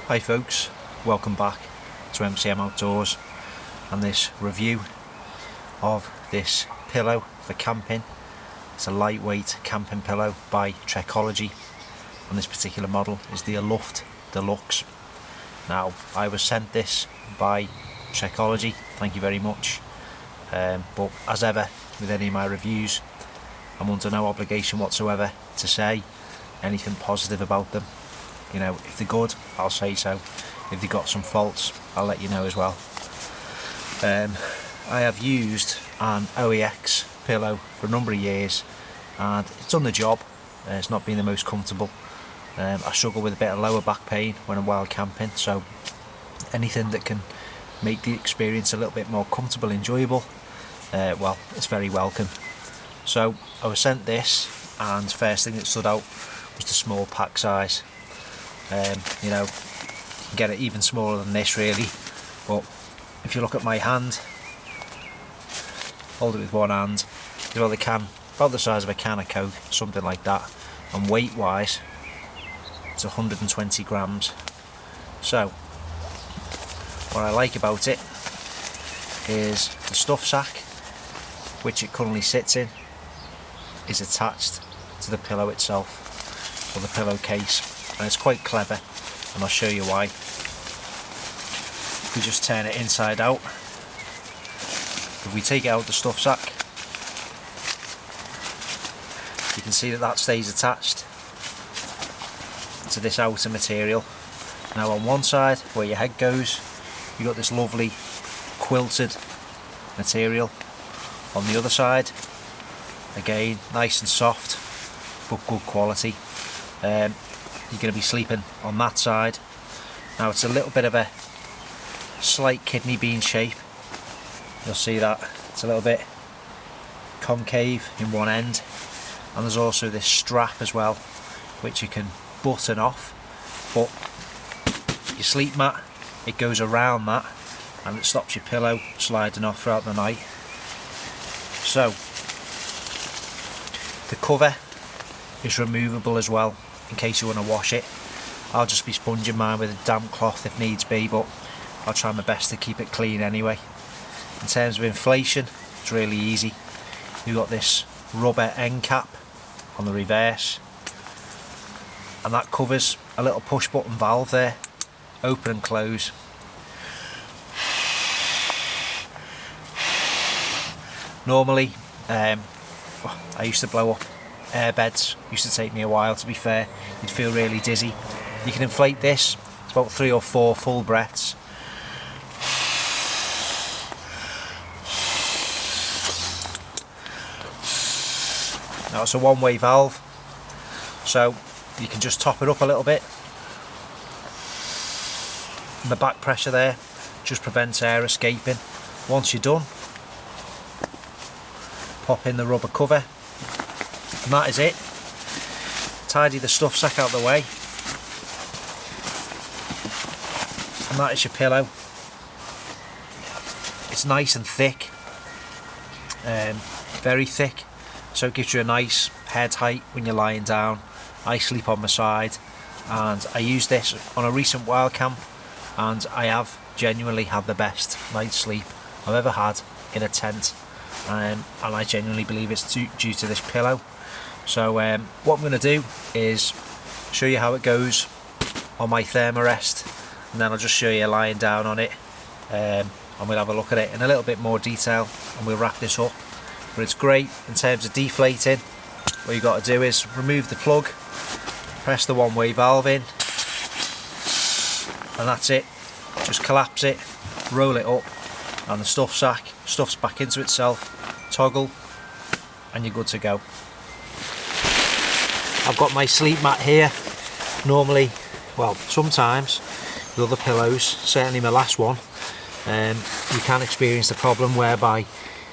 Hi folks, welcome back to MCM Outdoors and this review of this pillow for camping. It's a lightweight camping pillow by Trekology, and this particular model is the Aluft Deluxe. Now, I was sent this by Trekology, thank you very much, but as ever with any of my reviews, I'm under no obligation whatsoever to say anything positive about them. You know, if they're good, I'll say so. If they've got some faults, I'll let you know as well. I have used an OEX pillow for a number of years and it's done the job. It's not been the most comfortable. I struggle with a bit of lower back pain when I'm wild camping, so anything that can make the experience a little bit more comfortable, enjoyable, well, it's very welcome. So I was sent this, and first thing that stood out was the small pack size. You know, you can get it even smaller than this really, but if you look at my hand, hold it with one hand, you know, the can, about the size of a can of Coke, something like that, and weight wise it's 120 grams. So what I like about it is the stuff sack, which it currently sits in, is attached to the pillow itself, or the pillowcase. And it's quite clever, and I'll show you why. If we just turn it inside out, if we take it out the stuff sack, you can see that that stays attached to this outer material. Now on one side, where your head goes, you've got this lovely quilted material. On the other side, again, nice and soft, but good quality. You're going to be sleeping on that side. Now it's a little bit of a slight kidney bean shape. You'll see that it's a little bit concave in one end, and there's also this strap as well, which you can button off. But your sleep mat, it goes around that, and it stops your pillow sliding off throughout the night. So the cover is removable as well, in case you want to wash it. I'll just be sponging mine with a damp cloth if needs be, but I'll try my best to keep it clean anyway. In terms of inflation, it's really easy. You've got this rubber end cap on the reverse, and that covers a little push button valve there, open and close. Normally, I used to blow up air beds, used to take me a while to be fair, you'd feel really dizzy. You can inflate this, it's about 3 or 4 full breaths. Now it's a one-way valve, so you can just top it up a little bit. And the back pressure there just prevents air escaping. Once you're done, pop in the rubber cover, and that is it. Tidy the stuff sack out the way, and that is your pillow. It's nice and thick, very thick, so it gives you a nice head height when you're lying down. I sleep on my side, and I used this on a recent wild camp, and I have genuinely had the best night's sleep I've ever had in a tent, and I genuinely believe it's due to this pillow. So what I'm going to do is show you how it goes on my thermarest, and then I'll just show you lying down on it, and we'll have a look at it in a little bit more detail, and we'll wrap this up. But it's great in terms of deflating. What you've got to do is remove the plug, press the one-way valve in, and that's it. Just collapse it, roll it up, and the stuff sack stuffs back into itself, toggle, and you're good to go. I've got my sleep mat here. Normally, well, sometimes with other pillows, certainly my last one, you can experience the problem whereby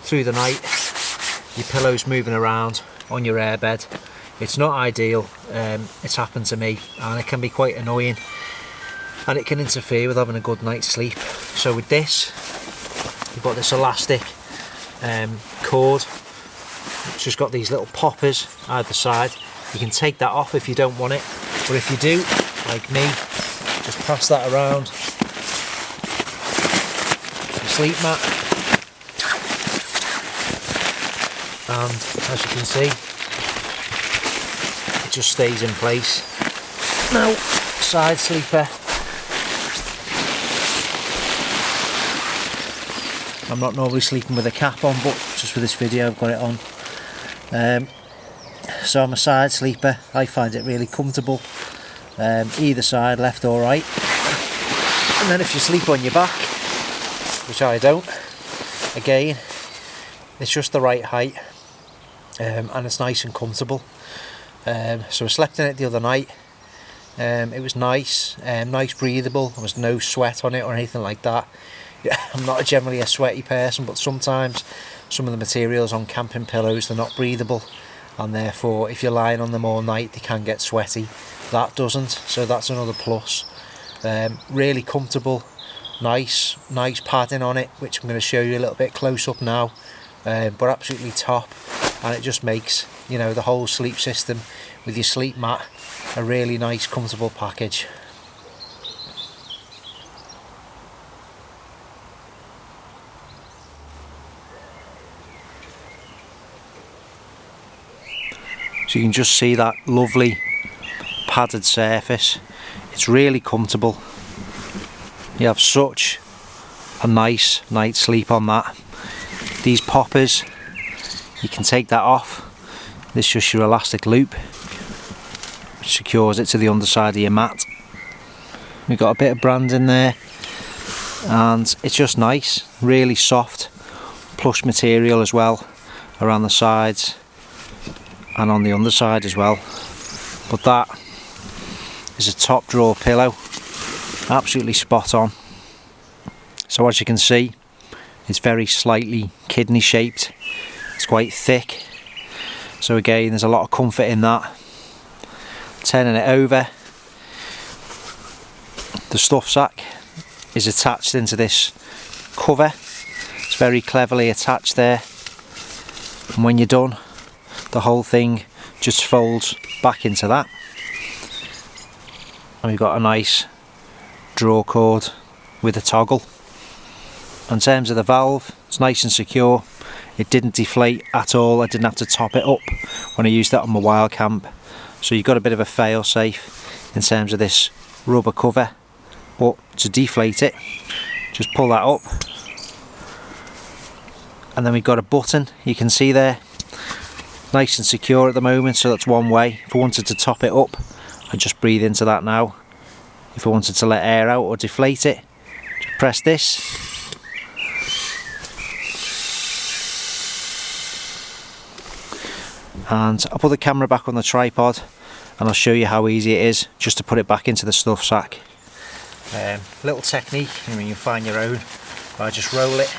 through the night your pillow's moving around on your airbed. It's not ideal. It's happened to me, and it can be quite annoying, and it can interfere with having a good night's sleep. So with this, you've got this elastic cord. It's just got these little poppers either side. You can take that off if you don't want it, but if you do, like me, just pass that around the sleep mat, and as you can see, it just stays in place. Now, side sleeper, I'm not normally sleeping with a cap on, but just for this video I've got it on. So I'm a side sleeper. I find it really comfortable, either side, left or right. And then if you sleep on your back, which I don't, again, it's just the right height, and it's nice and comfortable. So I slept in it the other night. It was nice, nice breathable. There was no sweat on it or anything like that. Yeah, I'm not generally a sweaty person, but sometimes some of the materials on camping pillows, they're not breathable, and therefore if you're lying on them all night they can get sweaty. That doesn't, so that's another plus. Really comfortable, nice padding on it, which I'm going to show you a little bit close up now, but absolutely top. And it just makes, you know, the whole sleep system with your sleep mat a really nice comfortable package. So you can just see that lovely padded surface. It's really comfortable. You have such a nice night's sleep on that. These poppers, you can take that off. This is just your elastic loop, which secures it to the underside of your mat. We've got a bit of brand in there, and it's just nice, really soft, plush material as well around the sides and on the underside as well. But that is a top drawer pillow, absolutely spot on. So as you can see, it's very slightly kidney shaped, it's quite thick, so again there's a lot of comfort in that. Turning it over, the stuff sack is attached into this cover. It's very cleverly attached there, and when you're done, the whole thing just folds back into that. And we've got a nice drawer cord with a toggle. In terms of the valve, it's nice and secure. It didn't deflate at all. I didn't have to top it up when I used that on my wild camp. So you've got a bit of a fail safe in terms of this rubber cover. But to deflate it, just pull that up. And then we've got a button, you can see there. Nice and secure at the moment, so that's one way. If I wanted to top it up, I'd just breathe into that now. If I wanted to let air out or deflate it, just press this. And I'll put the camera back on the tripod and I'll show you how easy it is just to put it back into the stuff sack. Little technique, I mean, you find your own. I just roll it,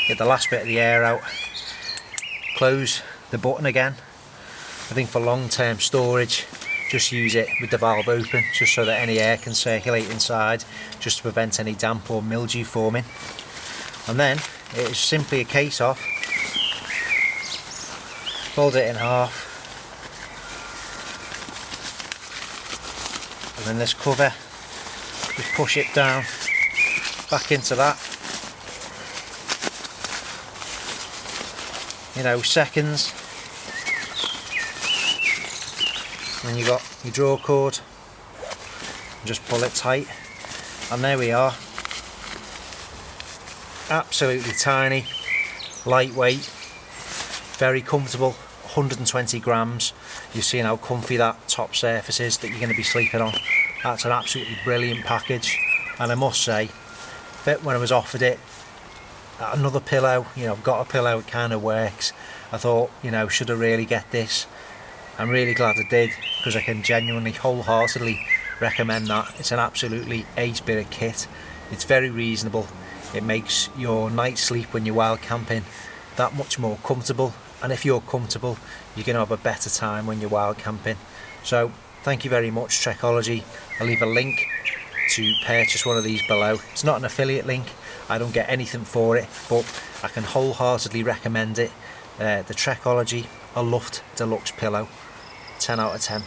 get the last bit of the air out, close the button again. I think for long-term storage, just use it with the valve open, just so that any air can circulate inside, just to prevent any damp or mildew forming. And then it is simply a case of fold it in half, and then this cover, just push it down back into that. You know, seconds. And then you got your drawer cord, and just pull it tight, and there we are. Absolutely tiny, lightweight, very comfortable, 120 grams. You've seen how comfy that top surface is that you're going to be sleeping on. That's an absolutely brilliant package, and I must say that when I was offered it, another pillow, you know, I've got a pillow, it kind of works. I thought, you know, should I really get this? I'm really glad I did, because I can genuinely, wholeheartedly recommend that. It's an absolutely ace bit of kit. It's very reasonable. It makes your night sleep when you're wild camping that much more comfortable, and if you're comfortable, you're going to have a better time when you're wild camping. So thank you very much, Trekology. I'll leave a link to purchase one of these below. It's not an affiliate link, I don't get anything for it, but I can wholeheartedly recommend it. The Trekology Aluft Deluxe pillow, 10 out of 10.